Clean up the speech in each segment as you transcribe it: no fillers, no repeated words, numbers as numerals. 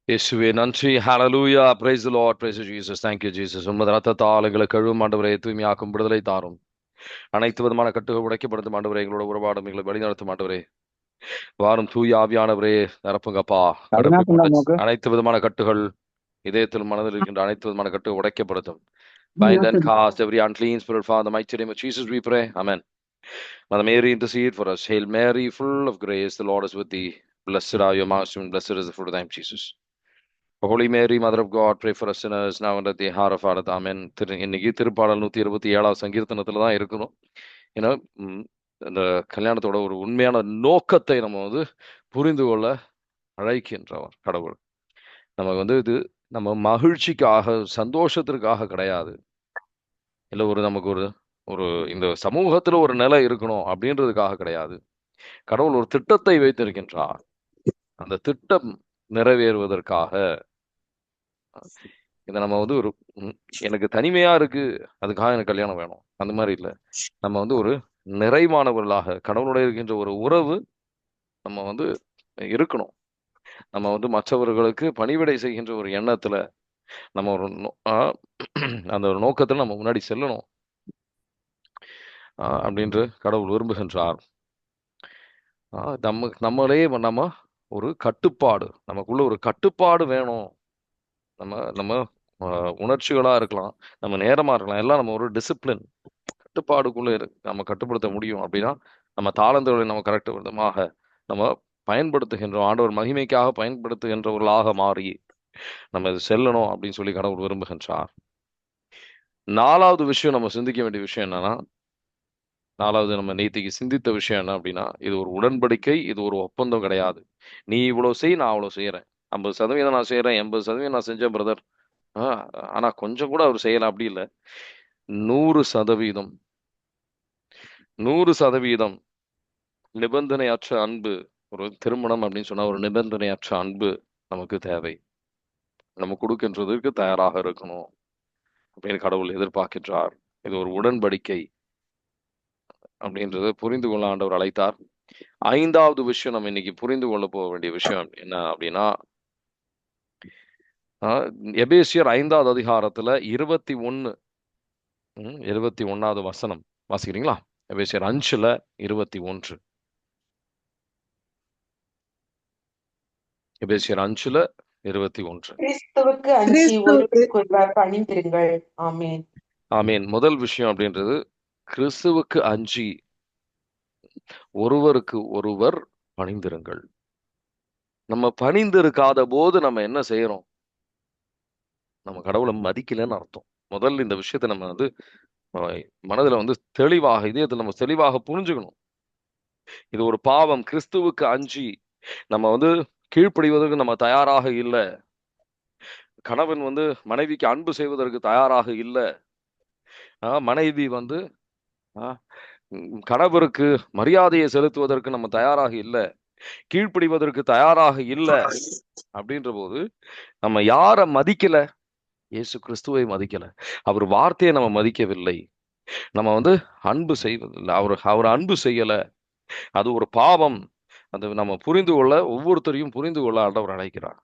இயேசுவே நன்றி. ஹalleluya. praise the lord, praise Jesus. thank you Jesus. உமது ரத்தத்தால் எங்களை கழுவும் ஆண்டவரே, தூய்மையாக்கும், விடுதலை தாரும். அனைத்து விதமான கட்டுகள் உடைக்கப்படுத்தும் ஆண்டவரே, எங்களோட உறவாடும் எங்களை வழிநடத்தும் ஆண்டவரே. வாரும் தூய ஆவியானவரே, நிரப்புங்கப்பா. கருணாக்குள்ள கடப்பிக்கப்பட்ட நோக்கு அனைத்து விதமான கட்டுகள், இதயத்தில் மனதில் இருக்கின்ற அனைத்து விதமான கட்டுகள் உடைக்கப்படுத்தும். Bind and cast every unclean spirit, Father, in the mighty name of Jesus we pray. Amen. Mother Mary, intercede for us. Hail Mary, full of grace, the Lord is with thee. Blessed are you amongst women, blessed is the fruit of thy womb, Jesus. Holy Mary, Mother of God, pray for us sinners, now and at the hour of our death. Amen. இன்னைக்கு திருப்பாடல் 127 சங்கீர்த்தனத்துல தான் இருக்கணும். ஏன்னா இந்த கல்யாணத்தோட ஒரு உண்மையான நோக்கத்தை நம்ம புரிந்து கொள்ள அழைக்கின்றவர் கடவுள். நமக்கு இது நம்ம மகிழ்ச்சிக்காக, சந்தோஷத்திற்காக கிடையாது. இல்லை நமக்கு ஒரு இந்த சமூகத்துல ஒரு நிலை இருக்கணும் அப்படின்றதுக்காக கிடையாது. கடவுள் ஒரு திட்டத்தை வைத்திருக்கின்றார். அந்த திட்டம் நிறைவேறுவதற்காக இதை நம்ம ஒரு எனக்கு தனிமையா இருக்கு, அதுக்காக எனக்கு கல்யாணம் வேணும், அந்த மாதிரி இல்லை. நம்ம ஒரு நிறைவானவர்களாக கடவுளோட இருக்கின்ற ஒரு உறவு நம்ம இருக்கணும். நம்ம மற்றவர்களுக்கு பணிவிடை செய்கின்ற ஒரு எண்ணத்துல நம்ம அந்த ஒரு நோக்கத்துல நம்ம முன்னாடி செல்லணும் அப்படின்று கடவுள் விரும்புகின்றார். நம்மளே நம்ம ஒரு கட்டுப்பாடு, நமக்குள்ள ஒரு கட்டுப்பாடு வேணும். நம்ம உணர்ச்சிகளா இருக்கலாம், நம்ம நேரமா இருக்கலாம், எல்லாம் நம்ம ஒரு டிசிப்ளின் கட்டுப்பாடுக்குள்ள நம்ம கட்டுப்படுத்த முடியும். அப்படின்னா நம்ம தாளந்துகளை நம்ம கரெக்ட் விதமாக நம்ம பயன்படுத்துகின்றோம், ஆண்டவர் மகிமைக்காக பயன்படுத்துகின்றவர்களாக மாறி நம்ம இது செல்லணும் அப்படின்னு சொல்லி கடவுள் விரும்புகின்றார். 4வது விஷயம், நம்ம சிந்திக்க வேண்டிய விஷயம் என்னன்னா, 4வது நம்ம நேத்திக்கு சிந்தித்த விஷயம் என்ன அப்படின்னா, இது ஒரு உடன்படிக்கை, இது ஒரு ஒப்பந்தம் கிடையாது. நீ இவ்வளவு செய், நான் அவ்வளவு செய்யறேன். 50% நான் செய்யறேன், 80% நான் செஞ்சேன் பிரதர். ஆனா கொஞ்சம் கூட அவர் செய்யலாம், அப்படி இல்லை. 100% 100% நிபந்தனையற்ற அன்பு. ஒரு திருமணம் அப்படின்னு சொன்னா ஒரு நிபந்தனையற்ற அன்பு நமக்கு தேவை. நம்ம கொடுக்கின்றதற்கு தயாராக இருக்கணும் அப்படின்னு கடவுள் எதிர்பார்க்கின்றார். இது ஒரு உடன்படிக்கை அப்படின்றத புரிந்து கொள்ள ஆண்டவர் அழைத்தார். 5வது விஷயம், நம்ம இன்னைக்கு புரிந்து கொள்ள போக வேண்டிய விஷயம் என்ன அப்படின்னா, எபேசியர் 5வது அதிகாரத்துல 21வது வசனம் வாசிக்கிறீங்களா? எபேசியர் 5:21. எபேசியர் 5:21. கிறிஸ்துவுக்கு அஞ்சி ஒருவருக்கொருவர் பணிந்திருங்கள். ஆமென். ஆமீன். முதல் விஷயம் அப்படின்றது, கிறிஸ்துவுக்கு அஞ்சி ஒருவருக்கு ஒருவர் பணிந்திருங்கள். நம்ம பணிந்திருக்காத போது நம்ம என்ன செய்யறோம்? நம்ம கடவுளை மதிக்கலன்னு அர்த்தம். முதல்ல இந்த விஷயத்த நம்ம மனதுல தெளிவாக, இதயத்துல நம்ம தெளிவாக புரிஞ்சுக்கணும். இது ஒரு பாவம். கிறிஸ்துவுக்கு அஞ்சி நம்ம கீழ்ப்படிவதற்கு நம்ம தயாராக இல்லை. கணவன் மனைவிக்கு அன்பு செய்வதற்கு தயாராக இல்லை. மனைவி கணவருக்கு மரியாதையை செலுத்துவதற்கு நம்ம தயாராக இல்லை, கீழ்ப்படிவதற்கு தயாராக இல்லை. அப்படின்ற போது நம்ம யாரை மதிக்கல? இயேசு கிறிஸ்துவை மதிக்கல. அவர் வார்த்தையை நம்ம மதிக்கவில்லை. நம்ம அன்பு செய்வதில்லை. அவர் அன்பு செய்யல. அது ஒரு பாவம். அது நம்ம புரிந்து கொள்ள, ஒவ்வொருத்தரையும் புரிந்து கொள்ள ஆண்டவர் அழைக்கிறார்.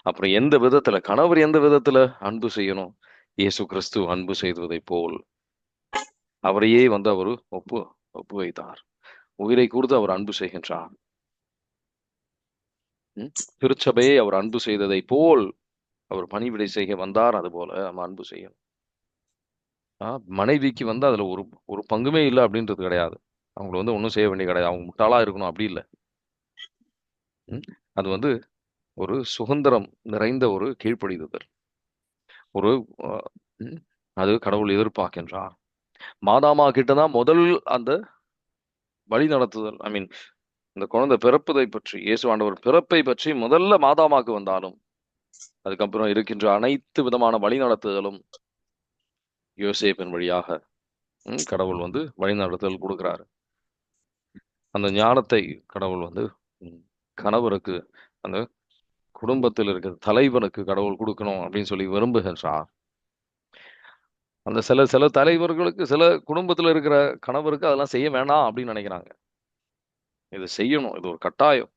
அப்புறம் எந்த விதத்துல கணவர் எந்த விதத்துல அன்பு செய்யணும்? இயேசு கிறிஸ்து அன்பு செய்வதை போல் அவரையே அவர் ஒப்பு வைத்தார். உயிரை கூர்ந்து அவர் அன்பு செய்கின்றார். திருச்சபையை அவர் அன்பு செய்ததை போல் அவர் பணிவிடை செய்ய வந்தார். அது போல நம்ம அன்பு செய்யணும். மனைவிக்கு அதுல ஒரு பங்குமே இல்லை அப்படின்றது கிடையாது. அவங்களை ஒன்றும் செய்ய வேண்டிய கிடையாது. அவங்க முட்டாளா இருக்கணும் அப்படி இல்லை. அது ஒரு சுதந்திரம் நிறைந்த ஒரு கீழ்ப்படிதல். அது கடவுள் எதிர்பார்க்கின்றார். மாதாமா கிட்டதான் முதல் அந்த வழி நடத்துதல், இந்த குழந்தை பிறப்பதை பற்றி, இயேசு ஆண்டவர் பிறப்பை பற்றி முதல்ல மாதாமாக்கு வந்தாலும், அதுக்கப்புறம் இருக்கின்ற அனைத்து விதமான வழி நடத்துதலும் யோசேப்பின் வழியாக கடவுள் வழி நடத்துதல் கொடுக்கிறாரு. அந்த ஞானத்தை கடவுள் கணவருக்கு, அந்த குடும்பத்தில் இருக்கிற தலைவனுக்கு கடவுள் கொடுக்கணும் அப்படின்னு சொல்லி விரும்புகின்றார். அந்த சில தலைவர்களுக்கு, சில குடும்பத்துல இருக்கிற கணவருக்கு அதெல்லாம் செய்ய வேணாம் அப்படின்னு நினைக்கிறாங்க. இது செய்யணும், இது ஒரு கட்டாயம்.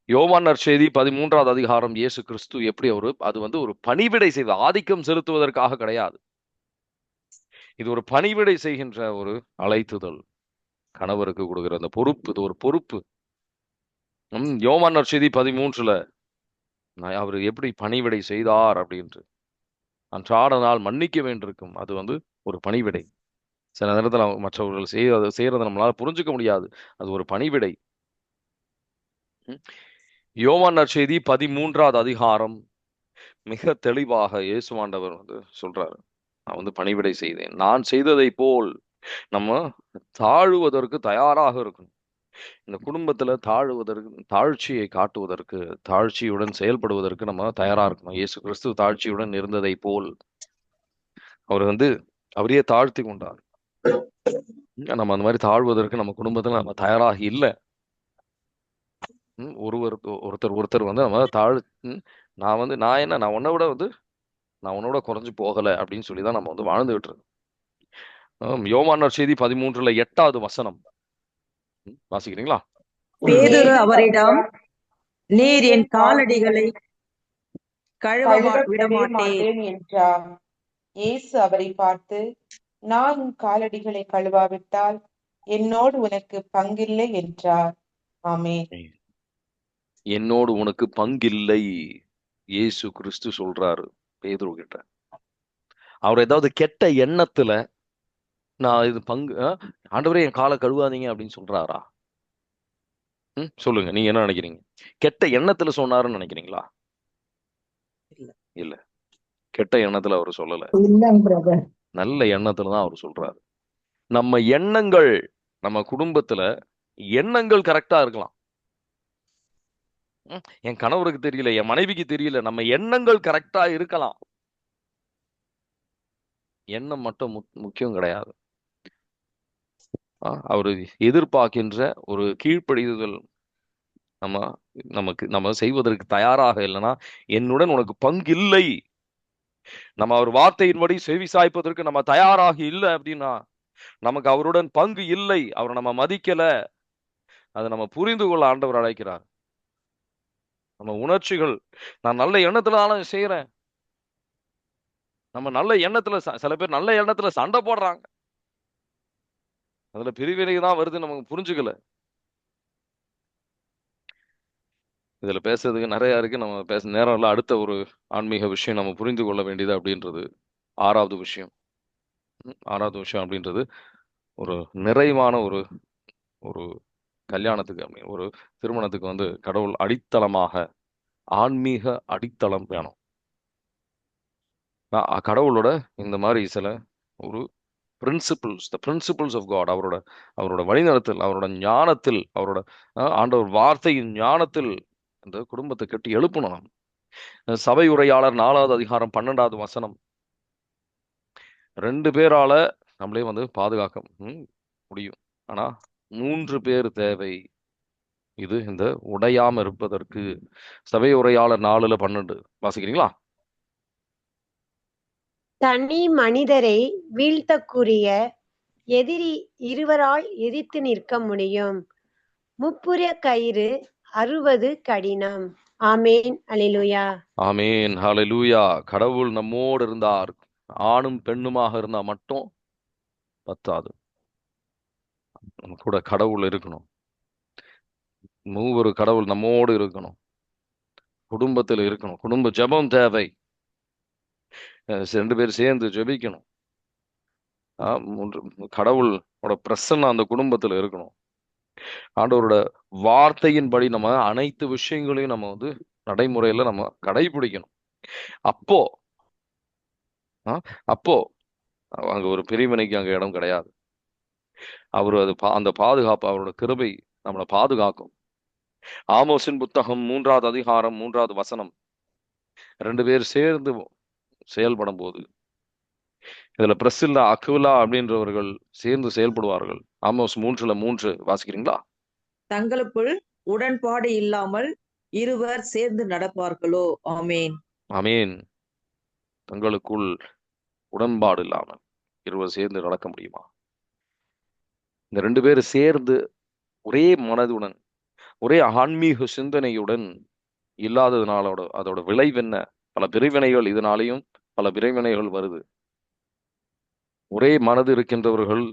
யோவான் நற்செய்தி 13வது அதிகாரம், இயேசு கிறிஸ்து எப்படி அது ஒரு பணிவிடை செய்வது, ஆதிக்கம் செலுத்துவதற்காக கிடையாது. இது ஒரு பணிவிடை செய்கின்ற ஒரு அழைத்துதல். கணவருக்கு கொடுக்கிற அந்த பொறுப்பு, இது ஒரு பொறுப்பு. யோவான் நற்செய்தி 13ல அவர் எப்படி பணிவிடை செய்தார் அப்படின்ட்டு, அன்றாட நாள் மன்னிக்க வேண்டியிருக்கும். அது ஒரு பணிவிடை. சில நேரத்துல மற்றவர்கள் செய்யறதை நம்மளால புரிஞ்சுக்க முடியாது. அது ஒரு பணிவிடை. யோவான் நற்செய்தி 13வது அதிகாரம் மிக தெளிவாக இயேசுவாண்டவர் சொல்றாரு, நான் பணிவிடை செய்தேன், நான் செய்ததை போல் நம்ம தாழுவதற்கு தயாராக இருக்கணும். இந்த குடும்பத்துல தாழ்ச்சியை காட்டுவதற்கு, தாழ்ச்சியுடன் செயல்படுவதற்கு நம்ம தயாரா இருக்கணும். இயேசு கிறிஸ்து தாழ்ச்சியுடன் இருந்ததை போல் அவர் அவரையே தாழ்த்தி கொண்டார். நம்ம அந்த மாதிரி தாழ்வதற்கு நம்ம குடும்பத்துல நம்ம தயாராக இல்லை. ஒருத்தர் நம்ம நான் உன்னை விட குறைஞ்சு போகல அப்படின்னு சொல்லிதான் நம்ம வாழ்ந்துகிட்டு இருக்கோம். யோவான் நற்செய்தி 13ல 8வது வசனம் வாசிக்கிறீங்களா? பேதுரு அவரிடம், நீர் என் காலடிகளை கழுவ விடமாட்டேன் என்றார். இயேசு அவரை பார்த்து, நான் உன் காலடிகளை கழுவாவிட்டால் என்னோடு உனக்கு பங்கில்லை என்றார். ஆமென். என்னோடு உனக்கு பங்கில்லை, இயேசு கிறிஸ்து சொல்றாரு பேதுரு கிட்ட. அவர் ஏதாவது கெட்ட எண்ணத்துல நான் இது ஆண்டவரே என் காலை கழுவாதீங்க அப்படின்னு சொல்றாரா? சொல்லுங்க, நீங்க என்ன நினைக்கிறீங்க? கெட்ட எண்ணத்துல சொன்னாருன்னு நினைக்கிறீங்களா? இல்ல, கெட்ட எண்ணத்துல அவர் சொல்லல, நல்ல எண்ணத்துலதான் அவர் சொல்றாரு. நம்ம எண்ணங்கள், நம்ம குடும்பத்துல எண்ணங்கள் கரெக்டா இருக்கலாம். என் கணவருக்கு தெரியல, என் மனைவிக்கு தெரியல, நம்ம எண்ணங்கள் கரெக்டா இருக்கலாம். எண்ணம் மட்டும் முக்கியம் கிடையாது. அவரு எதிர்பார்க்கின்ற ஒரு கீழ்ப்படிதல் நம்ம செய்வதற்கு தயாராக இல்லைன்னா, என்னுடன் உனக்கு பங்கு இல்லை, நம்ம அவர் வார்த்தையின்படி செவி சாய்ப்பதற்கு நம்ம தயாராக இல்லை அப்படின்னா, நமக்கு அவருடன் பங்கு இல்லை, அவரை நம்ம மதிக்கல. அதை நம்ம புரிந்து கொள்ள ஆண்டவர் அழைக்கிறார். நம்ம உணர்ச்சிகள், நான் நல்ல எண்ணத்துல செய்யறேன். நம்ம நல்ல எண்ணத்துல, சில பேர் நல்ல எண்ணத்துல சண்டை போடுறாங்க, அதுல பிரிவினை தான் வருது, நமக்கு புரிஞ்சுக்கல. இதுல பேசுறதுக்கு நிறைய இருக்கு, நம்ம பேச நேரம் இல்லை. அடுத்த ஒரு ஆன்மீக விஷயம் நம்ம புரிந்து கொள்ள வேண்டியது அப்படின்றது ஆறாவது விஷயம். அப்படின்றது ஒரு நிறைவான ஒரு ஒரு கல்யாணத்துக்கு, ஒரு திருமணத்துக்கு கடவுள் அடித்தளமாக, ஆன்மீக அடித்தளம் வேணும். கடவுளோட இந்த மாதிரி சில ஒரு பிரின்சிபிள்ஸ் ஆஃப் காட், அவரோட வழிநடத்தல், அவரோட ஞானத்தில், அவரோட ஆண்டவர் வார்த்தையின் ஞானத்தில் இந்த குடும்பத்தை கட்டி எழுப்பணும். சபை உரையாளர் 4வது அதிகாரம் 12வது வசனம், 2 பேரால நம்மளே பாதுகாக்க முடியும், ஆனா 3 பேர் தேவை. இது இந்த உடையாம இருப்பதற்கு. சபை உரையாளர் 4:12 வாசிக்கிறீங்களா? தனி மனிதரை வீழ்த்தக்கூடிய எதிரி இருவரால் எதிர்த்து நிற்க முடியும். முப்புற கயிறு அறுவது கடினம். ஆமேன், அல்லேலூயா. ஆமேன், ஹல்லேலூயா. கடவுள் நம்மோடு இருந்தார். ஆணும் பெண்ணுமாக இருந்தா மட்டும் பத்தாது, நம்ம கூட கடவுள் இருக்கணும். மூவரு கடவுள் நம்மோடு இருக்கணும், குடும்பத்தில் இருக்கணும். குடும்ப ஜெபம் தேவை, 2 பேர் சேர்ந்து ஜெபிக்கணும். கடவுளோட பிரசன்னம் அந்த குடும்பத்துல இருக்கணும். ஆண்டவரோட வார்த்தையின்படி நம்ம அனைத்து விஷயங்களையும் நம்ம நடைமுறையில நம்ம கடைபிடிக்கணும். அப்போ அங்க ஒரு பிரிவினைக்கு அங்க இடம் கிடையாது. அந்த பாதுகாப்பு, அவரோட கிருபை நம்மளை பாதுகாக்கும். ஆமோஸின் புத்தகம் 3வது அதிகாரம் 3வது வசனம், 2 பேர் சேர்ந்து செயல்படும் போது, இதுல பிரிஸ்கில்லா அக்விலா அப்படின்றவர்கள் சேர்ந்து செயல்படுவார்கள். ஆமோஸ் 3:3 வாசிக்கிறீங்களா? தங்களுக்குள் உடன்பாடு இல்லாமல் இருவர் சேர்ந்து நடப்பார்களோ? ஆமேன், ஆமேன். தங்களுக்குள் உடன்பாடு இல்லாமல் இருவர் சேர்ந்து நடக்க முடியுமா? இந்த 2 பேர் சேர்ந்து ஒரே மனதுடன் ஒரே ஆன்மீக சிந்தனையுடன் இல்லாததுனால அதோட விளைவு என்ன? பல பிரிவினைகள், இதனாலேயும் பல பிரிவினைகள் வருது. ஒரே மனது இருக்கின்றவர்கள்,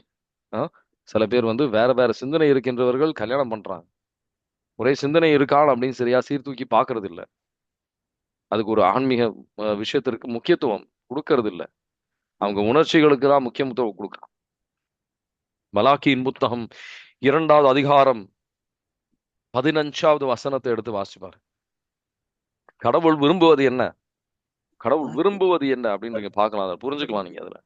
சில பேர் வந்து வேற வேற சிந்தனை இருக்கின்றவர்கள் கல்யாணம் பண்றாங்க. ஒரே சிந்தனை இருக்கான் அப்படின்னு சரியா சீர்தூக்கி பார்க்கறது இல்ல. அதுக்கு ஒரு ஆன்மீக விஷயத்திற்கு முக்கியத்துவம் கொடுக்கறது இல்ல. அவங்க உணர்ச்சிகளுக்கு தான் முக்கியத்துவம் கொடுக்குறாங்க. மலாக்கியின் புத்தகம் 2வது அதிகாரம் 15வது வசனத்தை எடுத்து வாசிப்பாரு. கடவுள் விரும்புவது என்ன? கடவுள் விரும்புவது என்ன அப்படின்னு நீங்க பார்க்கலாம். அதை புரிஞ்சுக்கலாம் நீங்க அதுல.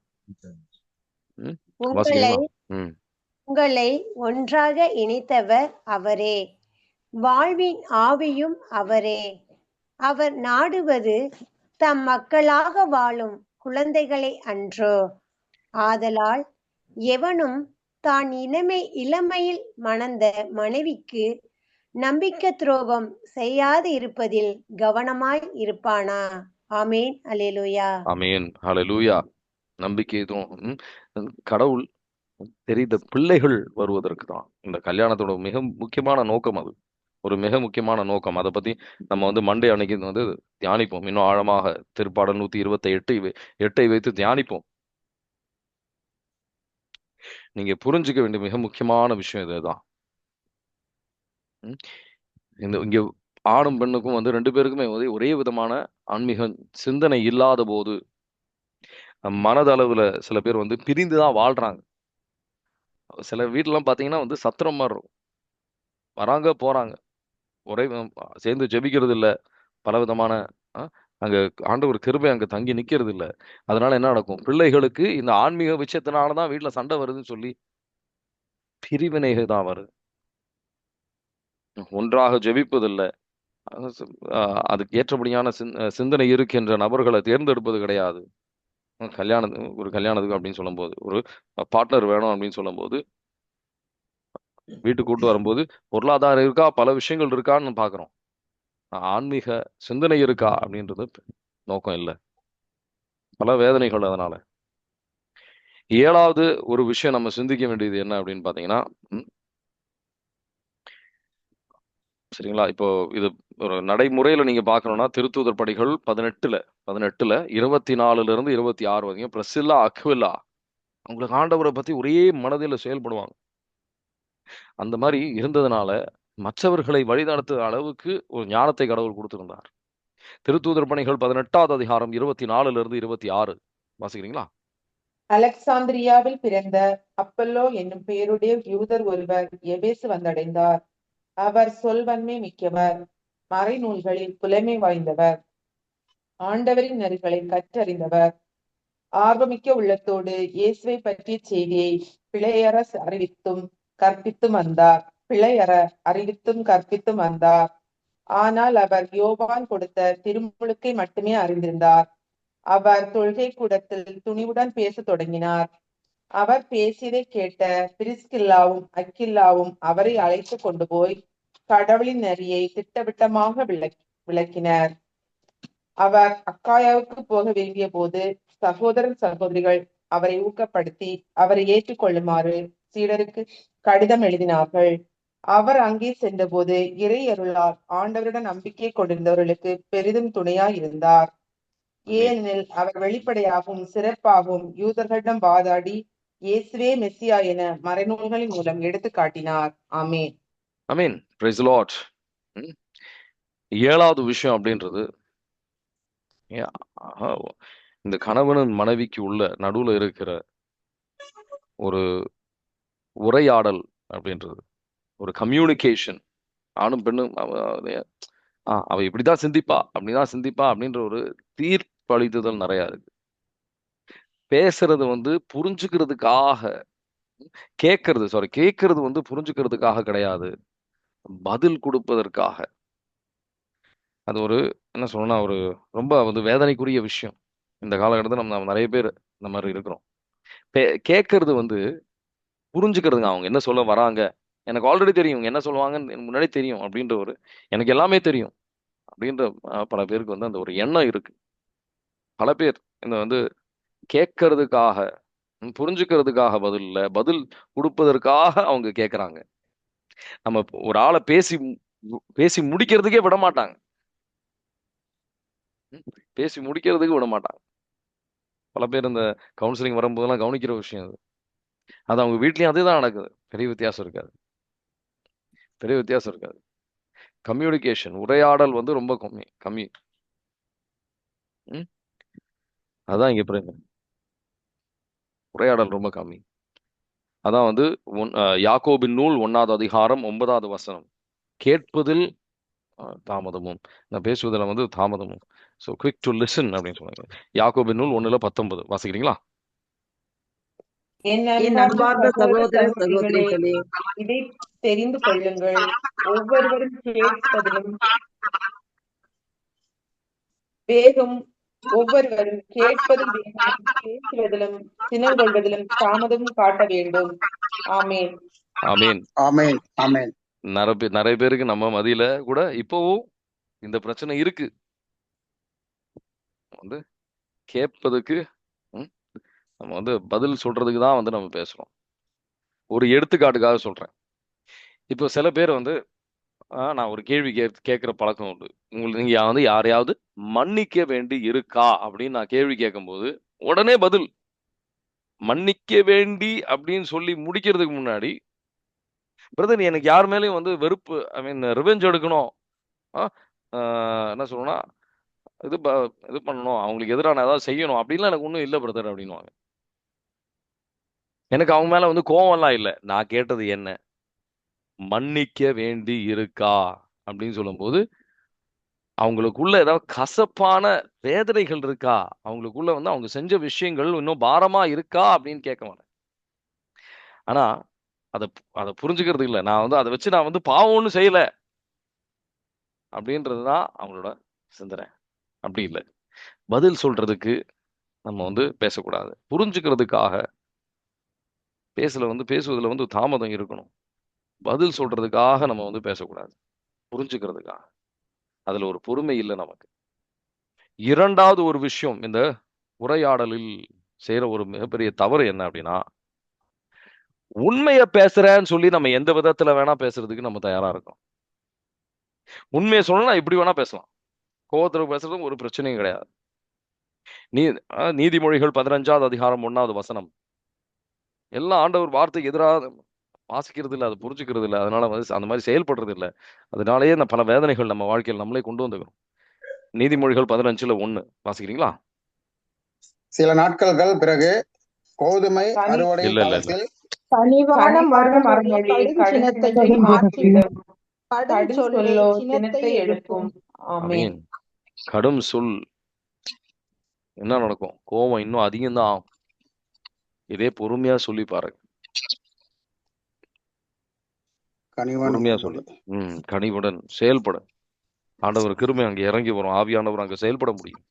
உங்களை ஒன்றாக இணைத்தவர் அவரே, வாழ்வின் ஆவியும் அவரே. அவர் நாடுவது தம் மக்களாக வாழும் குழந்தைகளை அன்றோ. ஆதலால் எவனும் தான் இளமையில் மணந்த மனைவிக்கு நம்பிக்கை துரோகம் செய்யாது இருப்பதில் கவனமாய் இருப்பானா. ஆமேன். அல்லேலூயா. ஆமேன். ஹல்லேலூயா. நம்பிக்கை எதுவும் கடவுள் தெரிந்த பிள்ளைகள் வருவதற்கு தான் இந்த கல்யாணத்தோட மிக முக்கியமான நோக்கம். அது ஒரு மிக முக்கியமான நோக்கம். அதை பத்தி நம்ம வந்து மண்டே அன்னைக்கு வந்து தியானிப்போம். இன்னும் ஆழமாக திருப்பாடல் 128 வைத்து தியானிப்போம். நீங்க புரிஞ்சுக்க வேண்டிய மிக முக்கியமான விஷயம் இதுதான். இங்க ஆணும் பெண்ணுக்கும் வந்து 2 பேருக்குமே வந்து ஒரே விதமான ஆன்மீக சிந்தனை இல்லாத போது மனதளவுல சில பேர் வந்து பிரிந்துதான் வாழ்றாங்க. சில வீட்டுலாம் பாத்தீங்கன்னா வந்து சத்திரம் மாதிரி இருக்கும். வராங்க போறாங்க, ஒரே சேர்ந்து ஜெபிக்கிறது இல்ல. பல விதமான அங்க ஆண்டவர் கிருபை அங்க தங்கி நிக்கிறது இல்ல. அதனால என்ன நடக்கும்? பிள்ளைகளுக்கு இந்த ஆன்மீக விஷயத்தினாலதான் வீட்டுல சண்டை வருதுன்னு சொல்லி பிரிவினைகள் தான் வருது. ஒன்றாக ஜெபிப்பதில்லை. அதுக்கு ஏற்றபடியான சிந்தனை இருக்கின்ற நபர்களை தேர்ந்தெடுப்பது கிடையாது. ஒரு கல்யாணத்துக்கு அப்படின்னு சொல்லும் போது, ஒரு பார்ட்னர் வேணும் அப்படின்னு சொல்லும் போது, வீட்டுக்கு கூட்டு வரும்போது பொருளாதாரம் இருக்கா, பல விஷயங்கள் இருக்கான்னு பாக்குறோம். ஆன்மீக சிந்தனை இருக்கா அப்படின்றது நோக்கம் இல்லை. பல வேதனைகள். அதனால 7வது ஒரு விஷயம் நம்ம சிந்திக்க வேண்டியது என்ன அப்படின்னு பாத்தீங்கன்னா, சரிங்களா, இப்போ இது ஒரு நடைமுறையில நீங்க பாக்கணும்னா திருத்தூதர் பணிகள் 18ல 24 இருந்து 26 வரைக்கும் பிரிஸ்கில்லா, அக்விலா அவங்களுக்கு ஆண்டவரை பத்தி ஒரே மனதில் செயல்படுவாங்க. அந்த மாதிரி இருந்ததுனால மற்றவர்களை வழிநடத்துற அளவுக்கு ஒரு ஞானத்தை கடவுள் கொடுத்திருந்தார். திருத்தூதர் பணிகள் 18வது அதிகாரம் 24 இருந்து 26 வாசிக்கிறீங்களா? அலெக்சாந்திரியாவில் பிறந்த அப்பல்லோ என்னும் பெயருடைய யூதர் ஒருவர் எபேசு வந்தடைந்தார். அவர் சொல்வன்மை மிக்கவர், மறைநூல்களில் புலமை வாய்ந்தவர், ஆண்டவரின் நெறிகளை கற்றறிந்தவர், ஆர்வமிக்க உள்ளத்தோடு இயேசுவை பற்றிய செய்தியை பிழையற அறிவித்தும் கற்பித்தும் வந்தார். ஆனால் அவர் யோவான் கொடுத்த திருமுழுக்கை மட்டுமே அறிந்திருந்தார். அவர் தொழுகை கூடத்தில் துணிவுடன் பேசத் தொடங்கினார். அவர் பேசியதை கேட்ட பிரிஸ்கில்லாவும் அக்கில்லாவும் அவரை அழைத்து கொண்டு போய் கடவுளின் நெறியை திட்டவட்டமாக விளக்கினர். அவர் அக்காயாவுக்கு போக வேண்டிய போது சகோதரிகள் அவரை ஊக்கப்படுத்தி அவரை ஏற்றுக்கொள்ளுமாறு சீடருக்கு கடிதம் எழுதினார்கள். அவர் அங்கே சென்றபோது இறை அருளால் ஆண்டவருடன் நம்பிக்கை கொண்டிருந்தவர்களுக்கு பெரிதும் துணையாய் இருந்தார். ஏனெனில் அவர் வெளிப்படையாகவும் சிறப்பாகவும் யூதர்களிடம் வாதாடி இயேசுவே மெசியா என மறைநூல்களின் மூலம் எடுத்து காட்டினார். ஆமேன். ஆமேன். Praise the lord. 7வது விஷயம் அப்படின்றது இந்த கணவனின் மனைவிக்கு உள்ள நடுவுல இருக்கிற ஒரு உரையாடல் அப்படின்றது, ஒரு கம்யூனிகேஷன். ஆணும் பெண்ணும் அவ இப்படிதான் சிந்திப்பா அப்படின்ற ஒரு தீர்ப்பளித்துதல் நிறைய இருக்கு. பேசுறது வந்து புரிஞ்சுக்கிறதுக்காக, கேட்கறது வந்து புரிஞ்சுக்கிறதுக்காக கிடையாது, பதில் கொடுப்பதற்காக. அது ஒரு என்ன சொல்லணும்னா ஒரு ரொம்ப வந்து வேதனைக்குரிய விஷயம். இந்த காலகட்டத்தில் நம்ம நிறைய பேர் இந்த மாதிரி இருக்கிறோம். கேட்கறது வந்து புரிஞ்சுக்கிறதுங்க. அவங்க என்ன சொல்ல வராங்க, எனக்கு ஆல்ரெடி தெரியும் என்ன சொல்லுவாங்கன்னு எனக்கு முன்னாடி தெரியும் அப்படின்ற ஒரு, எனக்கு எல்லாமே தெரியும் அப்படின்ற பல பேருக்கு வந்து அந்த ஒரு எண்ணம் இருக்கு. பல பேர் இந்த வந்து கேட்கறதுக்காக, புரிஞ்சுக்கிறதுக்காக பதில் கொடுப்பதற்காக அவங்க கேட்கறாங்க. நம்ம ஒரு ஆளை பேசி பேசி முடிக்கிறதுக்கே விட மாட்டாங்க. பேசி முடிக்கிறதுக்கு விட மாட்டாங்க. பல பேர் இந்த கவுன்சிலிங் வரும்போதெல்லாம் கவனிக்கிற விஷயம் அது. அது அவங்க வீட்லயும் அதுதான் நடக்குது. பெரிய வித்தியாசம் இருக்காது. பெரிய வித்தியாசம் இருக்காது. கம்யூனிகேஷன், உரையாடல் வந்து ரொம்ப கம்மி. ம்? அதான் இங்க பிரச்சனை. உரையாடல் ரொம்ப கம்மி. அதான் வந்து யாக்கோபின் நூல் 1வது அதிகாரம் 9வது வசனம். கேட்பதில் தாமதமும், நான் பேசுவதில் வந்து தாமதமும். ஸோ குவிக் டு லிசன் அப்படின்னு சொன்னாங்க. யாக்கோபின் நூல் 1:19 வாசிக்கிறீங்களா? என் என் அன்பார்ந்த அன்பார்ந்த சகோதர சகோதர சகோதரிகளே, சகோதரிகளே, இதை தெரிந்து கொள்ளுங்கள். ஒவ்வொருவரும் கேட்பதிலும் வேகம் ஒவ்வொருவரும் கேட்பதில் வேகம், பேசுவதிலும் சினங்கொள்வதிலும் தாமதம் காட்ட வேண்டும். ஆமேன். ஆமீன். ஆமென் ஆமென். நிறைய பேருக்கு நம்ம மதியில கூட இப்பவும் இந்த பிரச்சனை இருக்கு. வந்து கேட்பதுக்கு நம்ம வந்து பதில் சொல்றதுக்கு தான் வந்து நம்ம பேசுறோம். ஒரு எடுத்துக்காட்டுக்காக சொல்றேன். இப்போ சில பேர் வந்து நான் ஒரு கேள்வி கேட்கிற பழக்கம் உண்டு. நீங்க வந்து யாரையாவது மன்னிக்க வேண்டி இருக்கா அப்படின்னு நான் கேள்வி கேட்கும்போது உடனே பதில் மன்னிக்க வேண்டி அப்படின்னு சொல்லி முடிக்கிறதுக்கு முன்னாடி, பிரதர் எனக்கு யார் மேலேயும் வந்து வெறுப்பு, ஐ மீன் ரிவெஞ்ச் எடுக்கணும், என்ன சொல்லணும்னா இது இது பண்ணணும், அவங்களுக்கு எதிரான ஏதாவது செய்யணும் அப்படின்லாம் எனக்கு ஒன்றும் இல்லை பிரதர் அப்படின்வாங்க. எனக்கு அவங்க மேல வந்து கோவம்லாம் இல்லை. நான் கேட்டது என்ன, மன்னிக்க வேண்டி இருக்கா அப்படின்னு சொல்லும்போது அவங்களுக்குள்ள ஏதாவது கசப்பான வேதனைகள் இருக்கா, அவங்களுக்குள்ள வந்து அவங்க செஞ்ச விஷயங்கள் இன்னும் பாரமா இருக்கா அப்படின்னு கேட்க மாட்டேன். ஆனா அதை அதை புரிஞ்சுக்கிறது இல்லை. நான் வந்து அதை வச்சு நான் வந்து பாவம் ஒன்றும் செய்யல அப்படின்றதுதான் அவங்களோட சிந்தனை. அப்படி இல்லை. பதில் சொல்றதுக்கு நம்ம வந்து பேசக்கூடாது. புரிஞ்சுக்கிறதுக்காக பேசுவதில் வந்து தாமதம் இருக்கணும். பதில் சொல்றதுக்காக நம்ம வந்து பேசக்கூடாது. புரிஞ்சுக்கிறதுக்காக. அதுல ஒரு பொறுமை இல்லை நமக்கு. இரண்டாவது ஒரு விஷயம், இந்த உரையாடலில் செய்யற ஒரு மிகப்பெரிய தவறு என்ன அப்படின்னா, உண்மையை பேசுறேன்னு சொல்லி நம்ம எந்த விதத்துல வேணா பேசுறதுக்கு நம்ம தயாரா இருக்கோம். உண்மையை சொல்லணும்னா இப்படி வேணா பேசலாம். கோவத்துல பேசுறதும் ஒரு பிரச்சனையும் கிடையாது. நீதிமொழிகள் 15வது அதிகாரம் 1வது வசனம். எல்லாம் ஆண்டவர் வார்த்தைக்கு எதிராக வாசிக்கிறது இல்லை, அதை புரிஞ்சுக்கிறது இல்லை, அதனால வந்து அந்த மாதிரி செயல்படுறது இல்லை. அதனாலேயே பல வேதனைகள் நம்ம வாழ்க்கையில் நம்மளே கொண்டு வந்துக்கிறோம். நீதிமொழிகள் 15:1 வாசிக்கிறீங்களா? சில நாட்கள் பிறகு கோதுமை அறுவடை இல்ல காலத்தில் கனிவான மறுமொழி கடுஞ்சினத்தை மாற்றிடும். கடும் சொல்லோ சினத்தை எழுப்பும். ஆமென். கடும் சொல் என்ன நடக்கும்? கோபம் இன்னும் அதிகம்தான் ஆகும். இதே பொறுமையா சொல்லி பாருங்க. பொறுமையா சொல்லு. கனிவுடன் செயல்பட ஆண்டவர் கிருபை அங்கே இறங்கி வரும். ஆவியானவர் அங்க செயல்பட முடியும்.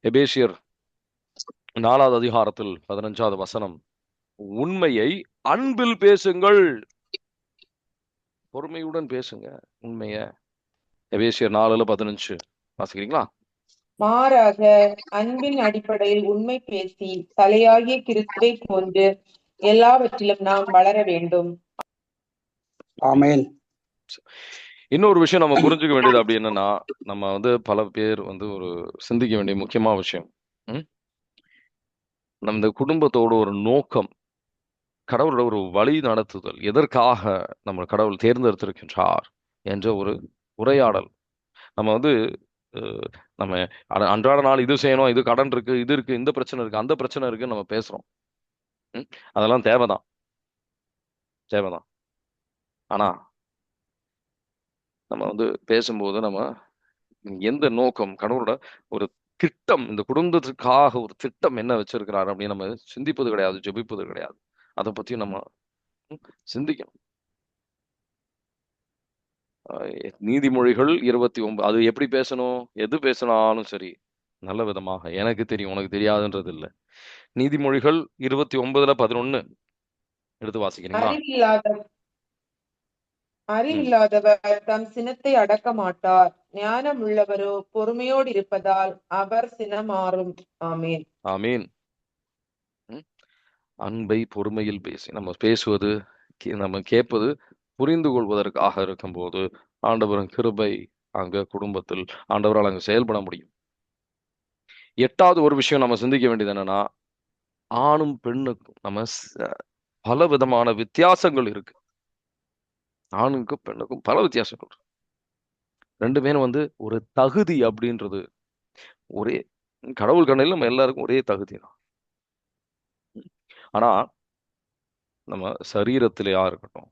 எபேசியர் 4வது அதிகாரத்தில் 15வது வசனம், உண்மையை அன்பில் பேசுங்கள். பொறுமையுடன் பேசுங்க உண்மைய. எபேசியர் 4:15 வாசிக்கிறீங்களா? மாறாக அன்பின் அடிப்படையில் உண்மை பேசி தலையாகிய கிறிஸ்துவை போன்று எல்லாவற்றிலும் நாம் வளர வேண்டும். ஆமென். இன்னொரு விஷயம் நம்ம புரிஞ்சுக்க வேண்டியது அப்படி என்னன்னா, நம்ம வந்து பல பேர் வந்து ஒரு சிந்திக்க வேண்டிய முக்கியமான விஷயம், நம்ம இந்த குடும்பத்தோட ஒரு நோக்கம், கடவுளோட ஒரு வழி நடத்துதல், எதற்காக நம்ம கடவுள் தேர்ந்தெடுத்திருக்கின்றார் என்ற ஒரு உரையாடல். நம்ம வந்து நம்ம அன்றாட நாள் இது செய்யணும், இது கடன் இருக்கு, இது இருக்கு, இந்த பிரச்சனை இருக்கு, அந்த பிரச்சனை இருக்குன்னு நம்ம பேசுறோம். அதெல்லாம் தேவைதான். ஆனா நம்ம வந்து பேசும்போது நம்ம எந்த நோக்கம், கடவுளோட ஒரு திட்டம், இந்த குடும்பத்துக்காக ஒரு திட்டம் என்ன வச்சிருக்கிறாரு அப்படின்னு நம்ம சிந்திப்பது கிடையாது, ஜெபிப்பது கிடையாது. அதை பத்தி நம்ம சிந்திக்கணும். நீதிமொழிகள் 29 அது எப்படி பேசணும், எது பேசினாலும் சரி நல்ல விதமாக, எனக்கு தெரியும் உனக்கு தெரியாதுன்றது இல்லை. நீதிமொழிகள் 29:11 எடுத்து வாசிக்கிறீங்களா? அறிவில்லாதவர் தம் சினத்தை அடக்க மாட்டார், ஞானம் உள்ளவரோ பொறுமையோடு இருப்பதால் அவர் சினமாறும். ஆமேன். ஆமீன். அன்பை பொறுமையில் பேசி நம்ம பேசுவது நம்ம கேட்பது புரிந்து கொள்வதற்காக இருக்கும்போது ஆண்டவரின் கிருபை அங்க குடும்பத்தில் ஆண்டவரால் அங்க செயல்பட முடியும். 8வது ஒரு விஷயம் நம்ம சிந்திக்க வேண்டியது என்னன்னா, ஆணும் பெண்ணுக்கும் நம்ம பல விதமான வித்தியாசங்கள் இருக்கு. ஆணுக்கும் பெண்ணுக்கும் பல வித்தியாசங்கள் இருக்கு. 2 பேரும் ஒரு தகுதி அப்படின்றது ஒரே கடவுள் கண்ணில் நம்ம எல்லாருக்கும் ஒரே தகுதி தான். ஆனா நம்ம சரீரத்திலேயா இருக்கட்டும்,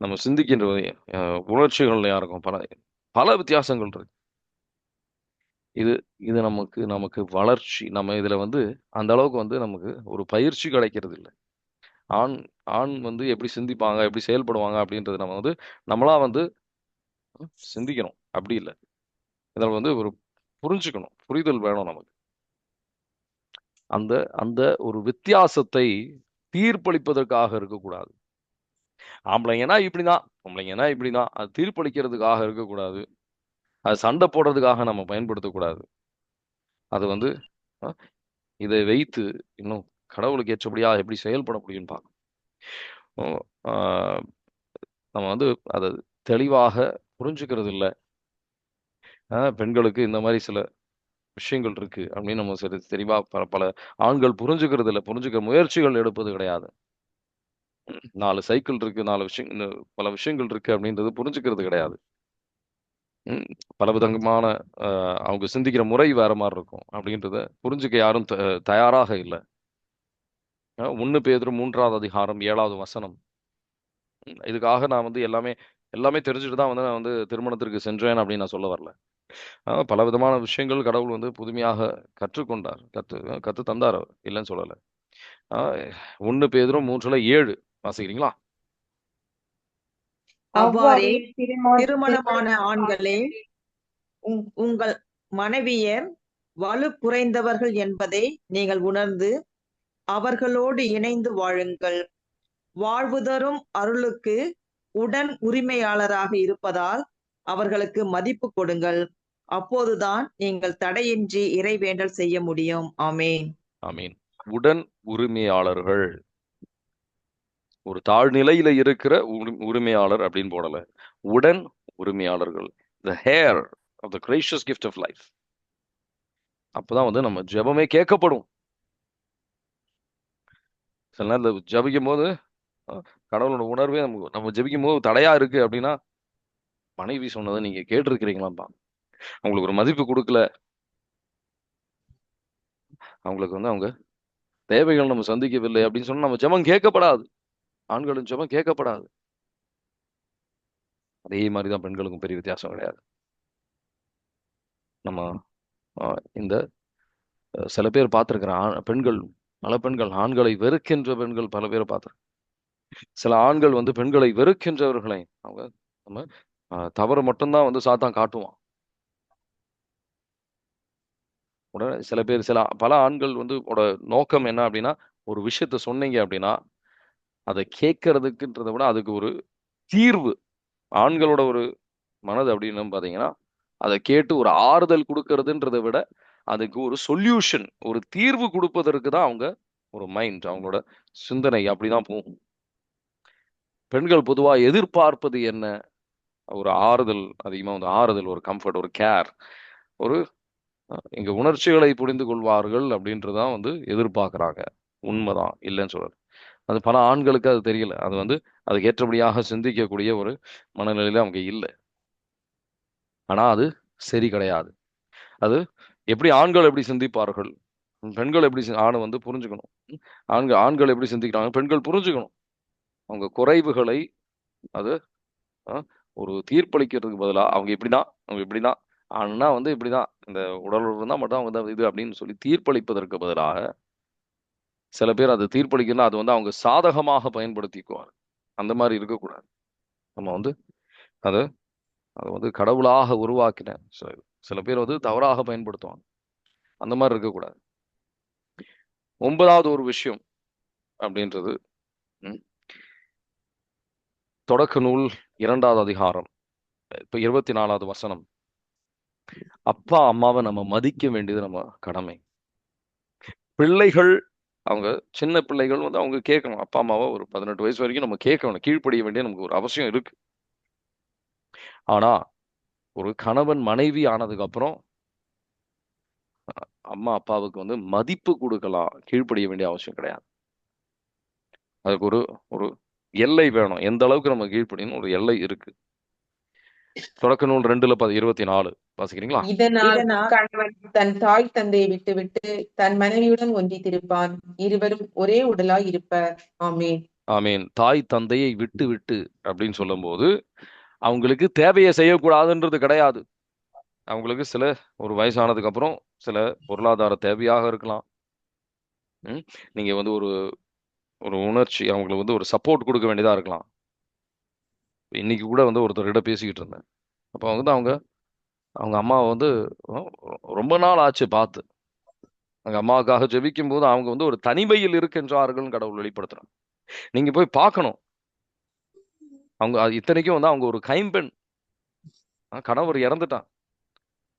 நம்ம சிந்திக்கின்ற உணர்ச்சிகள்லையா இருக்கும், பல பல வித்தியாசங்கள் இருக்கு. இது இது நமக்கு வளர்ச்சி, நம்ம இதுல அந்த அளவுக்கு நமக்கு ஒரு பயிற்சி கிடைக்கிறது இல்லை. ஆண் ஆண் எப்படி சிந்திப்பாங்க, எப்படி செயல்படுவாங்க அப்படின்றது நம்ம நம்மளா சிந்திக்கணும். அப்படி இல்லை, இதில் ஒரு புரிஞ்சுக்கணும், புரிதல் வேணும் நமக்கு. அந்த அந்த ஒரு வித்தியாசத்தை தீர்ப்பளிப்பதற்காக இருக்கக்கூடாது. ஆம்பளைங்கன்னா இப்படிதான், பொம்பளைங்கன்னா இப்படிதான், அது தீர்ப்பளிக்கிறதுக்காக இருக்கக்கூடாது. அது சண்டை போடுறதுக்காக நம்ம பயன்படுத்தக்கூடாது. அது இதை வைத்து இன்னும் கடவுளுக்கு ஏற்றபடியா எப்படி செயல்பட முடியும்னு பார்க்கணும். நம்ம அதை தெளிவாக புரிஞ்சுக்கிறது இல்லை. பெண்களுக்கு இந்த மாதிரி சில விஷயங்கள் இருக்கு அப்படின்னு நம்ம சரி தெளிவா பல ஆண்கள் புரிஞ்சுக்கிறது இல்லை, புரிஞ்சுக்க முயற்சிகள் எடுப்பது கிடையாது. 4 சைக்கிள் இருக்கு, 4 விஷயங்கள், பல விஷயங்கள் இருக்கு அப்படின்றது புரிஞ்சுக்கிறது கிடையாது. பல விதமான அவங்க சிந்திக்கிற முறை வேற மாதிரி இருக்கும் அப்படின்றத புரிஞ்சுக்க யாரும் தயாராக இல்லை. 1 பேதுரு 3வது அதிகாரம் 7வது வசனம். இதுக்காக நான் எல்லாமே தெரிஞ்சுட்டு தான் நான் திருமணத்திற்கு சென்றேன் அப்படின்னு நான் சொல்ல வரல. பல விதமான விஷயங்கள் கடவுள் புதுமையாக கற்றுக்கொண்டார், கத்து தந்தார், இல்லைன்னு சொல்லல. 1 பேதுரு 3:7 வாசிக்கிறீங்களா? அவ்வாறே திருமணமான ஆண்களே உங்கள் மனைவியர் வலு குறைந்தவர்கள் என்பதை நீங்கள் உணர்ந்து அவர்களோடு இணைந்து வாழுங்கள். வாழ்வு தரும் அருளுக்கு உடன் உரிமையாளராக இருப்பதால் அவர்களுக்கு மதிப்பு கொடுங்கள். அப்போதுதான் நீங்கள் தடையின்றி இறைவேண்டல் செய்ய முடியும். ஆமேன். ஆமீன். உடன் உரிமையாளர்கள், ஒரு தாழ்நிலையில இருக்கிற உரிமையாளர் அப்படின்னு போடல, உடன் உரிமையாளர்கள், the heir of the gracious gift of life. அப்பதான் நம்ம ஜெபமே கேட்கப்படும். சில நேரத்தில் ஜபிக்கும் போது கடவுளோட உணர்வே நம்ம ஜபிக்கும் போது தடையா இருக்கு அப்படின்னா, மனைவி சொன்னதை நீங்க கேட்டிருக்கிறீங்களாப்பா, அவங்களுக்கு ஒரு மதிப்பு கொடுக்கல, அவங்களுக்கு அவங்க தேவைகள் நம்ம சந்திக்கவில்லை அப்படின்னு சொன்னா நம்ம ஜெபம் கேட்கப்படாது. ஆண்களின் ஜெபம் கேட்கப்படாது. அதே மாதிரிதான் பெண்களுக்கும் பெரிய வித்தியாசம் கிடையாது. நம்ம இந்த சில பேர் பார்த்திருக்கிறேன், பெண்கள், பல பெண்கள் ஆண்களை வெறுக்கின்ற பெண்கள் பல பேரை பார்த்திருக்கேன். சில ஆண்கள் பெண்களை வெறுக்கின்றவர்களை அவங்க நம்ம தவறு மட்டும்தான் சாத்தான் காட்டுவான். உடனே சில பேர் பல ஆண்கள் நோக்கம் என்ன அப்படின்னா, ஒரு விஷயத்த சொன்னீங்க அப்படின்னா அதை கேட்கறதுக்குன்றதை விட அதுக்கு ஒரு தீர்வு, ஆண்களோட ஒரு மனது அப்படின்னு பாத்தீங்கன்னா, அதை கேட்டு ஒரு ஆறுதல் கொடுக்கறதுன்றதை விட அதுக்கு ஒரு சொல்யூஷன், ஒரு தீர்வு கொடுப்பதற்கு தான் அவங்க ஒரு மைண்ட், அவங்களோட சிந்தனை அப்படிதான் போகும். பெண்கள் பொதுவா எதிர்பார்ப்பது என்ன? ஒரு ஆறுதல், அதிகமா ஆறுதல், ஒரு கம்ஃபர்ட், ஒரு கேர், ஒரு எங்க உணர்ச்சிகளை புரிந்து கொள்வார்கள் அப்படின்றதான் எதிர்பார்க்கறாங்க. உண்மைதான், இல்லைன்னு சொல்றது. அது பல ஆண்களுக்கு அது தெரியல. அது அதுக்கு ஏற்றபடியாக சிந்திக்கக்கூடிய ஒரு மனநிலையில அவங்க இல்லை. ஆனா அது சரி கிடையாது. அது எப்படி ஆண்கள் எப்படி சிந்திப்பார்கள், பெண்கள் எப்படி ஆணை புரிஞ்சுக்கணும். ஆண்கள் எப்படி சிந்திக்கிறாங்க, பெண்கள் புரிஞ்சுக்கணும். அவங்க குறைவுகளை அது ஒரு தீர்ப்பளிக்கிறதுக்கு பதிலா அவங்க இப்படிதான் ஆனா இப்படிதான், இந்த உடல் உறவு தான் மட்டும் அவங்க இது அப்படின்னு சொல்லி தீர்ப்பளிப்பதற்கு பதிலாக சில பேர் அதை தீர்ப்பளிக்கணும், அது அவங்க சாதகமாக பயன்படுத்திக்குவாங்க. அந்த மாதிரி இருக்கக்கூடாது. நம்ம அதை அதை கடவுளாக உருவாக்கின சில பேர் தவறாக பயன்படுத்துவாங்க. அந்த மாதிரி இருக்கக்கூடாது. 9வது ஒரு விஷயம் அப்படின்றது, தொடக்க நூல் 2வது அதிகாரம் இப்ப 24வது வசனம். அப்பா அம்மாவை நம்ம மதிக்க வேண்டியது நம்ம கடமை. பிள்ளைகள் அவங்க சின்ன பிள்ளைகள் வந்து அவங்க கேட்கணும். அப்பா அம்மாவை ஒரு 18 வயசு வரைக்கும் நம்ம கேட்கணும். கீழ்ப்படிய வேண்டிய நமக்கு ஒரு அவசியம் இருக்கு. ஆனா ஒரு கணவன் மனைவி ஆனதுக்கு அப்புறம் அம்மா அப்பாவுக்கு வந்து மதிப்பு கொடுக்கலாம். கீழ்ப்படிய வேண்டிய அவசியம் கிடையாது. அதுக்கு ஒரு ஒரு எல்லை வேணும். எந்த அளவுக்கு நம்ம கீழ்ப்படியணும் ஒரு எல்லை இருக்கு. தொடக்க நூல் 2:24 வாசிக்கிறீங்களா? இதனால் இதனால் கணவன் தன் தாய் தந்தையை விட்டுவிட்டு தன் மனைவியுடன் ஒன்றித்திருப்பான், இருவரும் ஒரே உடலாய் இருப்பர். ஆமென். ஆமீன். தாய் தந்தையை விட்டு விட்டு அப்படின்னு சொல்லும்போது அவங்களுக்கு தேவையை செய்யக்கூடாதுன்றது கிடையாது. அவங்களுக்கு சில ஒரு வயசானதுக்கு அப்புறம் சில பொருளாதார தேவையாக இருக்கலாம். நீங்க வந்து ஒரு ஒரு உணர்ச்சி அவங்களுக்கு வந்து ஒரு சப்போர்ட் கொடுக்க வேண்டியதா இருக்கலாம். இன்னைக்கு கூட வந்து ஒருத்தர்கிட்ட பேசிக்கிட்டு இருந்தேன். அப்போ வந்து அவங்க அம்மாவை வந்து ரொம்ப நாள் ஆச்சு பார்த்து. அவங்க அம்மாவுக்காக ஜெபிக்கும் போது அவங்க வந்து ஒரு தனிமையில் இருக்கின்றார்கள் கடவுள் வெளிப்படுத்துறாங்க. நீங்க போய் பார்க்கணும். அவங்க இத்தனைக்கும் வந்து அவங்க ஒரு கைம்பெண். கணவர் இறந்துட்டான்.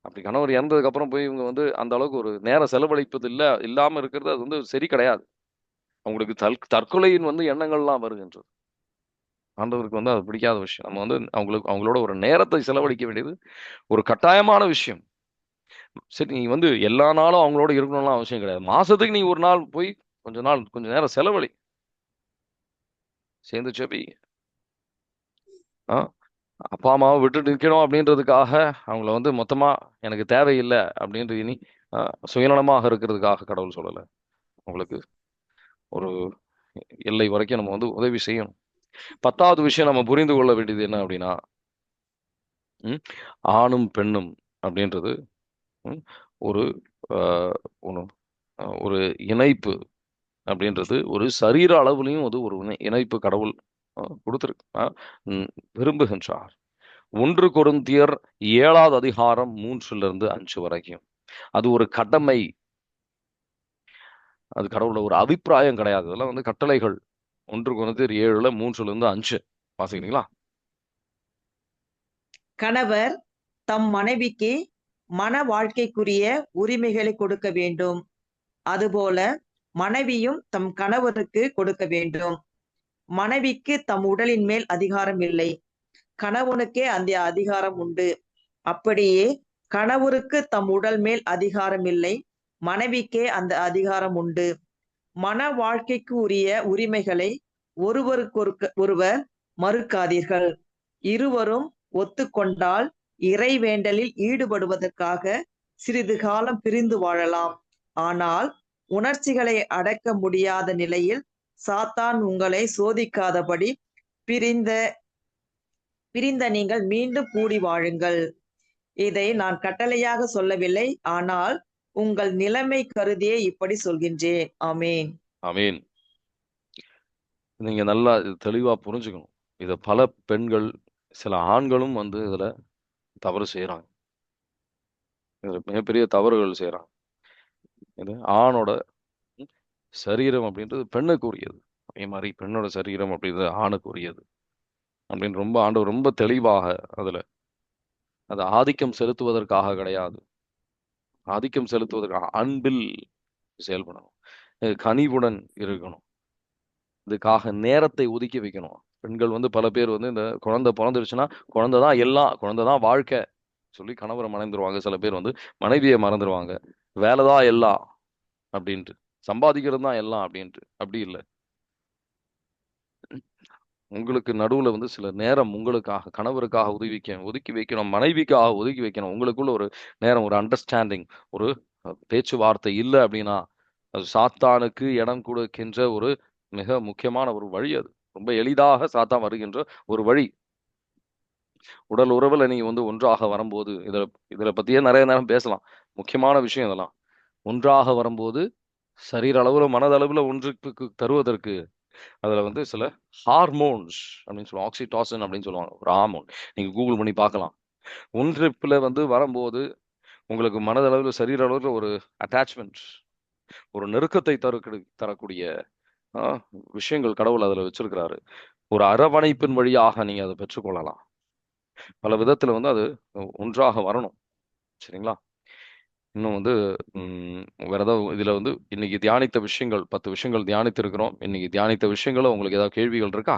அப்படி கணவர் இறந்ததுக்கு அப்புறம் போய் இவங்க வந்து அந்த அளவுக்கு ஒரு நேரம் செலவழிப்பது இல்லாம இருக்கிறது அது வந்து சரி கிடையாது. அவங்களுக்கு தற்கொலையின் வந்து எண்ணங்கள்லாம் வருகின்றது. ஆண்டவருக்கு வந்து அது பிடிக்காத விஷயம். நம்ம வந்து அவங்களோட ஒரு நேரத்தை செலவழிக்க வேண்டியது ஒரு கட்டாயமான விஷயம். சரி, நீ வந்து எல்லா நாளும் அவங்களோட இருக்கணும்லாம் அவசியம் கிடையாது. மாசத்துக்கு நீ ஒரு நாள் போய் கொஞ்ச நேரம் செலவழி. சேர்ந்து செபி. அப்பா அம்மாவை விட்டுட்டு நிற்கணும் அப்படின்றதுக்காக அவங்கள வந்து மொத்தமா எனக்கு தேவையில்லை அப்படின்ட்டு இனி சுயநலமாக இருக்கிறதுக்காக கடவுள் சொல்லலை. உங்களுக்கு ஒரு எல்லை வரைக்கும் நம்ம வந்து உதவி செய்யணும். 10வது விஷயம் நம்ம புரிந்து கொள்ள வேண்டியது என்ன அப்படின்னா, ஆணும் பெண்ணும் அப்படின்றது ஒரு ஒரு இணைப்பு அப்படின்றது ஒரு சரீர அளவுலையும் அது ஒரு இணைப்பு கடவுள் கொடுத்திருக்கு விரும்புகின்றார். 1 கொரிந்தியர் 7வது அதிகாரம் 3-5 வரைக்கும் அது ஒரு கடமை. அது கடவுளோட ஒரு அபிப்பிராயம் கிடையாது. அதெல்லாம் வந்து கட்டளைகள். 1 கொரிந்தியர் 7 3-5 வாசிக்கிறீங்களா? கணவர் தம் மனைவிக்கு மன வாழ்க்கைக்குரிய உரிமைகளை கொடுக்க வேண்டும். அதுபோல மனைவியும் தம் கணவருக்கு கொடுக்க வேண்டும். மனைவிக்கு தம் உடலின் மேல் அதிகாரம் இல்லை, கணவனுக்கே அந்த அதிகாரம் உண்டு. அப்படியே கணவருக்கு தம் உடல் மேல் அதிகாரம் இல்லை, மனைவிக்கே அந்த அதிகாரம் உண்டு. மன வாழ்க்கைக்கு உரிய உரிமைகளை ஒருவர் மறுக்காதீர்கள். இருவரும் ஒத்துக்கொண்டால் இறைவேண்டலில் ஈடுபடுவதற்காக சிறிது காலம் பிரிந்து வாழலாம். ஆனால் உணர்ச்சிகளை அடக்க முடியாத நிலையில் சாத்தான் உங்களை சோதிக்காதபடி பிரிந்த நீங்கள் மீண்டும் கூடி வாழுங்கள். இதை நான் கட்டளையாக சொல்லவில்லை, ஆனால் உங்கள் நிலைமை கருதியே இப்படி சொல்கின்றேன். ஆமேன். ஆமீன். நீங்க நல்லா தெளிவா புரிஞ்சுக்கணும். இத பல பெண்கள் சில ஆண்களும் வந்து இதுல தவறு செய்யறாங்க. மிகப்பெரிய தவறுகள் செய்யறாங்க. இது ஆணோட சரீரம் அப்படின்றது பெண்ணுக்கு உரியது. அதே மாதிரி பெண்ணோட சரீரம் அப்படின்றது ஆணுக்கு உரியது அப்படின்னு ஆண்டவர் ரொம்ப தெளிவாக அதுல அது ஆதிக்கம் செலுத்துவதற்காக கிடையாது. ஆதிக்கம் செலுத்துவதற்காக அன்பில் செயல்படணும், கனிவுடன் இருக்கணும், இதுக்காக நேரத்தை ஒதுக்கி வைக்கணும். பெண்கள் வந்து பல பேர் வந்து இந்த குழந்தை பிறந்துருச்சுன்னா குழந்தைதான் எல்லாம், குழந்தைதான் வாழ்க்கை சொல்லி கணவரை மறந்துடுவாங்க. சில பேர் வந்து மனைவியை மறந்துடுவாங்க. வேலைதான் எல்லாம் அப்படின்ட்டு, சம்பாதிக்கிறது தான் எல்லாம் அப்படின்ட்டு. அப்படி இல்லை. உங்களுக்கு நடுவுல வந்து சில நேரம் உங்களுக்காக கணவருக்காக ஒதுக்கி வைக்கணும், மனைவிக்காக ஒதுக்கி வைக்கணும். உங்களுக்குள்ள ஒரு நேரம், ஒரு அண்டர்ஸ்டாண்டிங், ஒரு பேச்சுவார்த்தை இல்லை அப்படின்னா அது சாத்தானுக்கு இடம் கொடுக்கின்ற ஒரு மிக முக்கியமான ஒரு வழி. அது ரொம்ப எளிதாக சாத்தான் வருகின்ற ஒரு வழி. உடல் உறவுல நீங்க வந்து ஒன்றாக வரும்போது இதுல பத்தியே நிறைய நேரம் பேசலாம். முக்கியமான விஷயம் இதெல்லாம். ஒன்றாக வரும்போது சரீர அளவுல மனதளவுல ஒன்றுக்கு தருவதற்கு அதுல வந்து சில ஹார்மோன்ஸ் அப்படின்னு சொல்லுவாங்க. ஆக்சிடாசின் அப்படின்னு சொல்லுவாங்க, ஒரு ஹார்மோன். நீங்க கூகுள் பண்ணி பார்க்கலாம். ஒன்றிப்புல வந்து வரும்போது உங்களுக்கு மனதளவுல சரீர அளவுல ஒரு அட்டாச்மெண்ட், ஒரு நெருக்கத்தை தரக்கூடிய விஷயங்கள் கடவுள் அதுல வச்சிருக்கிறாரு. ஒரு அரவணைப்பின் வழியாக நீங்க அதை பெற்றுக்கொள்ளலாம். பல விதத்துல வந்து அது ஒன்றாக வரணும். சரிங்களா? இன்னும் வந்து வேற ஏதாவது இதுல வந்து இன்னைக்கு தியானித்த விஷயங்கள் 10 விஷயங்கள் தியானித்து இருக்கிறோம். இன்னைக்கு தியானித்த விஷயங்கள உங்களுக்கு ஏதாவது கேள்விகள் இருக்கா?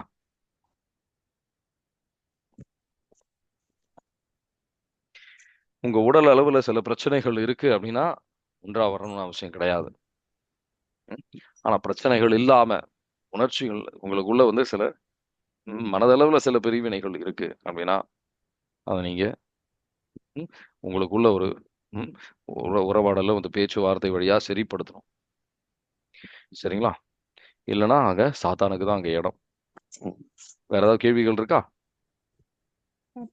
உங்க உடல் அளவுல சில பிரச்சனைகள் இருக்கு அப்படின்னா ஒன்றா வரணும்னு அவசியம் கிடையாது. ஆனா பிரச்சனைகள் இல்லாம உணர்ச்சிகள் உங்களுக்குள்ள வந்து சில மனதளவுல சில பிரிவினைகள் இருக்கு அப்படின்னா அதை நீங்க ம், உங்களுக்குள்ள ஒரு உறவாடல வந்து பேச்சுவார்த்தை வழியா சரிப்படுத்தணும். சரிங்களா? இல்லைன்னா அங்க சாத்தானுக்கு தான் அங்க இடம். வேற ஏதாவது கேள்விகள் இருக்கா?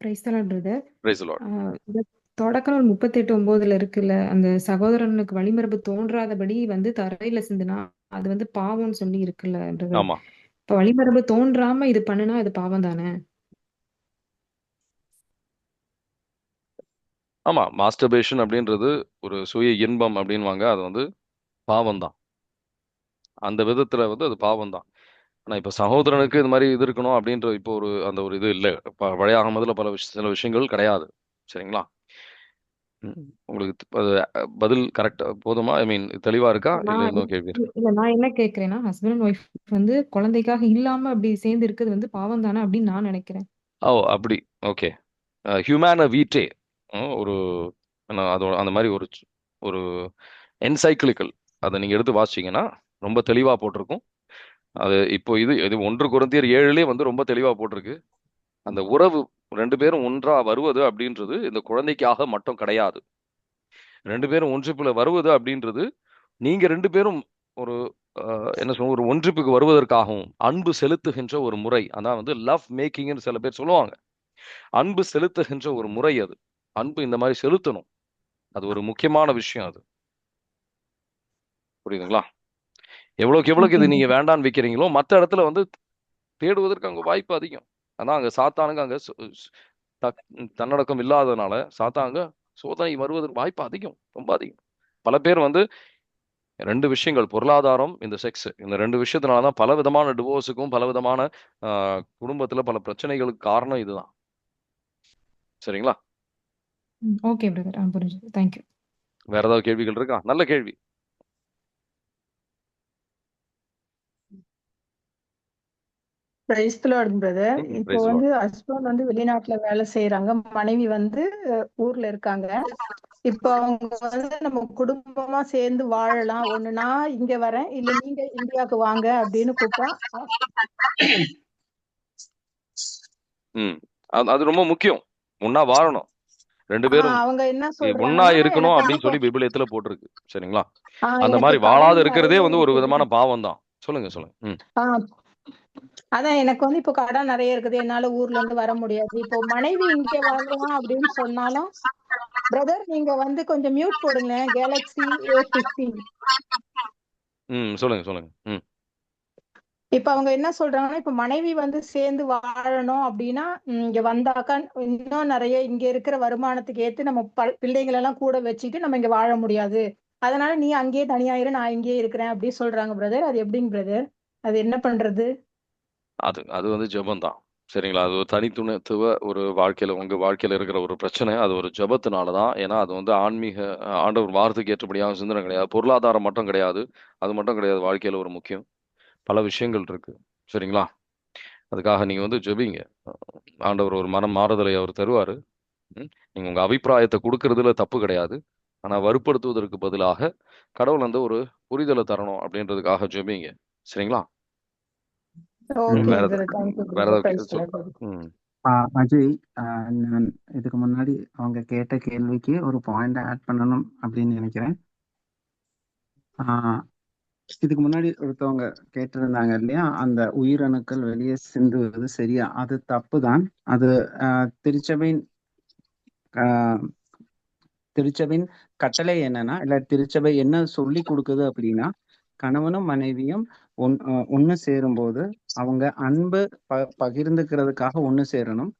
Price the Lord brother. Price the Lord. இந்த தொடக்க நூல் 38:9 இருக்குல்ல, அந்த சகோதரனுக்கு வழிமரபு தோன்றாதபடி வந்து தரையில சிந்துனா அது வந்து பாவம்னு சொல்லி இருக்குல்ல பிரதர். ஆமா இப்ப வழிமரபு தோன்றாம இது பண்ணுனா இது பாவம் தானே? ஆமா மாஸ்டர்பேஷன் அப்படின்றது ஒரு சுய இன்பம் அப்படின்வாங்க. அது வந்து பாவம் தான். அந்த விதத்துல வந்து அது பாவம் தான். ஆனா இப்ப சகோதரனுக்கு இது மாதிரி இது இருக்கணும் அப்படின்ற இப்போ ஒரு அந்த ஒரு இது இல்லை. பழைய ஆகமதுல சில விஷயங்கள் கிடையாது. சரிங்களா? உங்களுக்கு அது பதில் கரெக்டா போதுமா? ஐ மீன் தெளிவா இருக்கா? இல்ல நான் இன்னும் கேள்வி இருக்கா? இல்ல நான் என்ன கேக்குறேன்னா, ஹஸ்பண்ட் அண்ட் ஒய்ஃப் வந்து குழந்தைக்காக இல்லாம அப்படி சேர்ந்து இருக்கிறது வந்து பாவம் தானே அப்படின்னு நான் நினைக்கிறேன். ஓ அப்படி ஓகே. ஹியூமேன வீட்டே ஒரு அதோட அந்த மாதிரி ஒரு ஒரு என்சைக்கிளிக்கல் அதை நீங்க எடுத்து வாசிச்சீங்கன்னா ரொம்ப தெளிவா போட்டிருக்கும். அது இப்போ இது 1 கொரிந்தியர் 7 வந்து ரொம்ப தெளிவா போட்டிருக்கு. அந்த உறவு 2 பேரும் ஒன்றா வருவது அப்படின்றது இந்த குழந்தைக்காக மட்டும் கிடையாது. 2 பேரும் ஒன்றிப்புல வருவது அப்படின்றது நீங்க 2 பேரும் ஒரு என்ன சொல்ல ஒரு ஒன்றிப்புக்கு வருவதற்காகவும் அன்பு செலுத்துகின்ற ஒரு முறை. அதான் வந்து லவ் மேக்கிங்னு சில பேர் சொல்லுவாங்க. அன்பு செலுத்துகின்ற ஒரு முறை அது. அன்பு இந்த மாதிரி செலுத்தணும். அது ஒரு முக்கியமான விஷயம் அது. புரியுதுங்களா? எவ்வளவுக்கு இது நீங்க வேண்டான்னு வைக்கிறீங்களோ மற்ற இடத்துல வந்து தேடுவதற்கு அங்க வாய்ப்பு அதிகம். ஆனா அங்க சாத்தானுங்க அங்க தன்னடக்கம் இல்லாததுனால சாத்தாங்க சோதனை வருவதற்கு வாய்ப்பு அதிகம், ரொம்ப அதிகம். பல பேர் வந்து 2 விஷயங்கள் பொருளாதாரம், இந்த செக்ஸ், இந்த 2 விஷயத்தினாலதான் பல விதமான டிவோர்ஸுக்கும் பல விதமான குடும்பத்துல பல பிரச்சனைகளுக்கு காரணம் இதுதான். சரிங்களா? ஓகே பிரதர், புரிஞ்சுது. தேங்க்யூ. வேற ஏதாவது கேள்விகள் இருக்கா? நல்ல கேள்வி. Price the Lord brother. இப்போ வந்து ஹஸ்பண்ட் வந்து வெளிநாட்டுல வேலை செய்யறாங்க, மனைவி வந்து ஊர்ல இருக்காங்க. இப்போ அவங்க வந்து நம்ம குடும்பமா சேர்ந்து வாழலாம், ஒண்ணு நான் இங்க வரேன், இல்ல நீங்க இந்தியாவுக்கு வாங்க அப்படின்னு கூப்பிட்டா அது ரொம்ப முக்கியம். ஒன்னா வாழணும் 2 பேரும், அவங்க என்ன ஒன்னா சொல்றாங்கன்னா, இருக்கணும் எனக்கு அப்படின்னு சொல்லி விபிலியத்துல போட்டிருக்கு. சரிங்களா? அந்த எனக்கு மாதிரி வாழாத கடன் இருக்கிறதே நிறைய வந்து ஒரு இருக்குது. விதமான பாவம் தான். சொல்லுங்க. அதான் எனக்கு வந்து இப்போ கடன் நிறைய இருக்குது, என்னால ஊர்ல இருந்து வர முடியாது. இப்போ மனைவி இங்க வரலாம் அப்படின்னு சொன்னாலும், பிரதர் நீங்க வந்து கொஞ்சம் மியூட் போடுங்க, கேலக்ஸி A15. சொல்லுங்க. இப்ப அவங்க என்ன சொல்றாங்கன்னா, இப்ப மனைவி வந்து சேர்ந்து வாழணும் அப்படின்னா, இங்க வந்தாக்கா இன்னும் நிறைய இங்க இருக்கிற வருமானத்துக்கு ஏத்து நம்ம பிள்ளைங்களை எல்லாம் கூட வச்சுட்டு நம்ம இங்க வாழ முடியாது. அதனால நீ அங்கேயே தனியாயிரு, நான் இங்கேயே இருக்கிறேன் அப்படி சொல்றாங்க பிரதர். அது எப்படிங்க பிரதர்? அது என்ன பண்றது? அது வந்து ஜெபம் தான். சரிங்களா? அது ஒரு தனித்துவ ஒரு வாழ்க்கையில உங்க வாழ்க்கையில இருக்கிற ஒரு பிரச்சனை. அது ஒரு ஜெபத்தினால தான். ஏன்னா அது வந்து ஆன்மீக ஆண்டவர் வார்த்தைக்கு ஏற்றபடியான சிந்தனை கிடையாது. பொருளாதாரம் மட்டும் கிடையாது. அது மட்டும் கிடையாது. வாழ்க்கையில ஒரு முக்கியம். பல விஷயங்கள் இருக்கு. சரிங்களா? அதுக்காக நீங்க வந்து ஜெபிங்க. ஆண்டவர் ஒரு மனம் மாறுதலை அவர் தருவாரு. நீங்க உங்க அபிப்பிராயத்தை கொடுக்கறதுல தப்பு கிடையாது. ஆனா வற்புறுத்துவதற்கு பதிலாக கடவுள் வந்து ஒரு புரிதலை தரணும் அப்படின்றதுக்காக ஜெபிங்க. சரிங்களா? அஜய், நான் இதுக்கு முன்னாடி அவங்க கேட்ட கேள்விக்கு ஒரு பாயிண்ட் ஆட் பண்ணணும் அப்படின்னு நினைக்கிறேன். இதுக்கு முன்னாடி ஒருத்தவங்க கேட்டிருந்தாங்க இல்லையா, அந்த உயிரணுக்கள் வெளியே சிந்துவது சரியா? அது தப்பு தான். அது திருச்சபையின் கட்டளை என்னன்னா, இல்ல திருச்சபை என்ன சொல்லி கொடுக்குது அப்படின்னா, கணவனும் மனைவியும் ஒண்ணு சேரும்போது அவங்க அன்பு பகிர்ந்துக்கிறதுக்காக ஒண்ணு சேரணும்.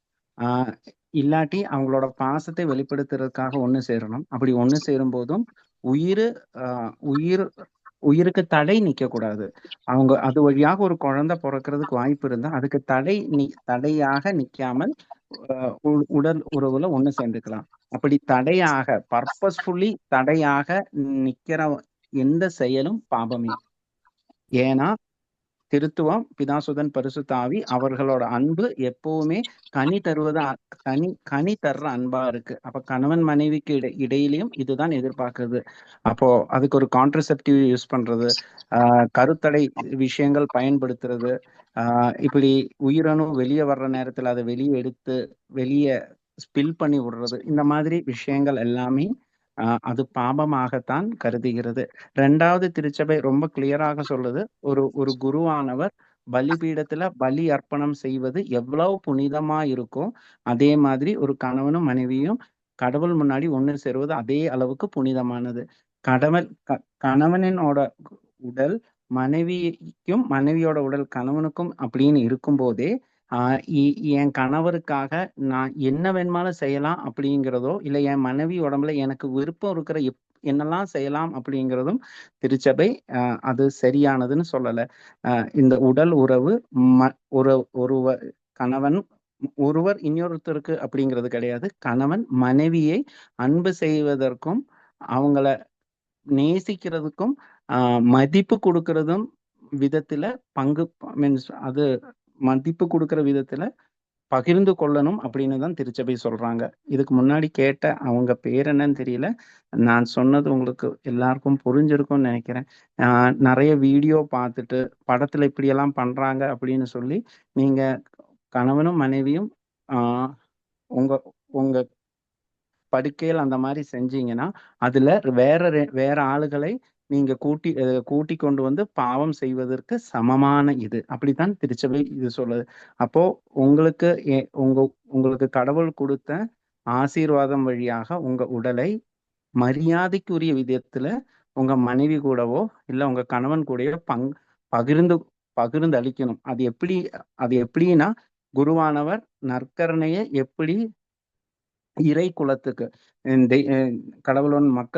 இல்லாட்டி அவங்களோட பாசத்தை வெளிப்படுத்துறதுக்காக ஒண்ணு சேரணும். அப்படி ஒண்ணு சேரும் போதும் உயிருக்கு தடை நிக்க கூடாது. அவங்க அது வழியாக ஒரு குழந்தை பிறக்கிறதுக்கு வாய்ப்பு இருந்தா அதுக்கு தடையாக நிக்காமல் உடல் உறவுல ஒண்ணு சேர்ந்துக்கலாம். அப்படி தடையாக பர்பஸ்ஃபுல்லி தடையாக நிக்கிற எந்த செயலும் பாபமே. ஏன்னா திருத்துவம், பிதாசுதன், பரிசுத்த ஆவி அவர்களோட அன்பு எப்பவுமே கனி தருவது கனி தர்ற அன்பா இருக்கு. அப்ப கணவன் மனைவிக்கு இடையிலையும் இதுதான் எதிர்பார்க்குது. அப்போ அதுக்கு ஒரு கான்ட்ரசெப்டிவ் யூஸ் பண்றது, கருத்தடை விஷயங்கள் பயன்படுத்துறது, இப்படி உயிரணு வெளியே வர்ற நேரத்துல அதை வெளியே எடுத்து வெளியே ஸ்பில் பண்ணி விடுறது, இந்த மாதிரி விஷயங்கள் எல்லாமே அது பாபமாகத்தான் கருதுகிறது. 2வது திருச்சபை ரொம்ப கிளியராக சொல்லுது, ஒரு குருவானவர் பலிபீடத்துல பலி அர்ப்பணம் செய்வது எவ்வளவு புனிதமா இருக்கும், அதே மாதிரி ஒரு கணவனும் மனைவியும் கடவுள் முன்னாடி ஒண்ணு சேருவது அதே அளவுக்கு புனிதமானது. கணவனோட உடல் மனைவிக்கும், மனைவியோட உடல் கணவனுக்கும் அப்படின்னு இருக்கும்போதே என் கணவருக்காக நான் என்ன வேணுமாலும் செய்யலாம் அப்படிங்கிறதோ, இல்லை என் மனைவி உடம்புல எனக்கு விருப்பம் இருக்கிற என்னெல்லாம் செய்யலாம் அப்படிங்கிறதும் திருச்சபை அது சரியானதுன்னு சொல்லலை. இந்த உடல் உறவு ஒருவர் கணவன் ஒருவர் இன்னொருத்தருக்கு அப்படிங்கிறது கிடையாது. கணவன் மனைவியை அன்பு செய்வதற்கும் அவங்கள நேசிக்கிறதுக்கும் மதிப்பு கொடுக்கறதும் விதத்துல மீன்ஸ் அது மதிப்பு கொடுக்கிற விதத்துல பகிர்ந்து கொள்ளணும் அப்படின்னு தான் திருச்சபை சொல்றாங்க. இதுக்கு முன்னாடி கேட்ட அவங்க பேர் என்னன்னு தெரியல, நான் சொன்னது உங்களுக்கு எல்லாருக்கும் புரிஞ்சிருக்கும்னு நினைக்கிறேன். நிறைய வீடியோ பார்த்துட்டு படத்துல இப்படியெல்லாம் பண்றாங்க அப்படின்னு சொல்லி நீங்க கணவனும் மனைவியும் உங்க உங்க படுக்கையில் அந்த மாதிரி செஞ்சீங்கன்னா அதுல வேற ஆளுகளை நீங்க கூட்டி கொண்டு வந்து பாவம் செய்வதற்கு சமமான இது. அப்படித்தான் திருச்சபை இது சொல்லுது. அப்போ உங்களுக்கு கடவுள் கொடுத்த ஆசீர்வாதம் வழியாக உங்க உடலை மரியாதைக்குரிய விதத்துல உங்க மனைவி கூடவோ இல்ல உங்க கணவன் கூடவோ பகிர்ந்து அளிக்கணும். அது எப்படின்னா குருவானவர் நற்கரணையை எப்படி இறை குலத்துக்கு கடவுளோட மக்கள்